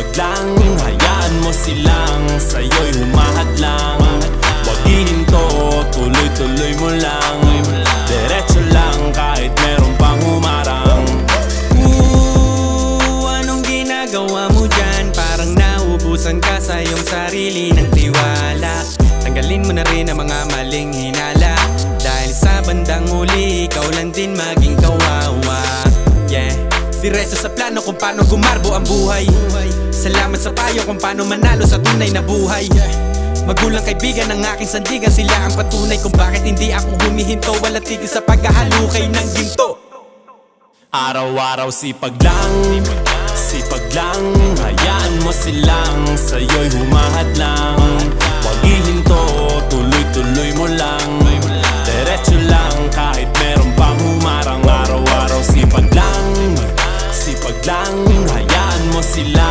sipag lang, hayaan mo silang sa'yo'y humahad lang. Wag hihinto, tuloy-tuloy mo lang. Diretso lang kahit meron pang humarang. Anong ginagawa mo dyan? Parang naubusan ka sa iyong sarili ng tiwala. Tanggalin mo na rin ang mga maling hinala, dahil sa bandang huli ikaw lang din maging kawawa. Yeah, diretso sa plano kung paano gumarbo ang buhay. Salamat sa payo kung paano manalo sa tunay na buhay. Magulang kaibigan ng aking sandigan, sila ang patunay kung bakit hindi ako humihinto. Wala tigil sa paghahalukay ng ginto. Araw-araw sipag lang, hayaan mo silang sa'yo'y humahad lang. Wag hihinto, tuloy-tuloy mo lang. Diretso lang kahit meron pang humarang. Araw-araw sipag lang, hayaan mo sila.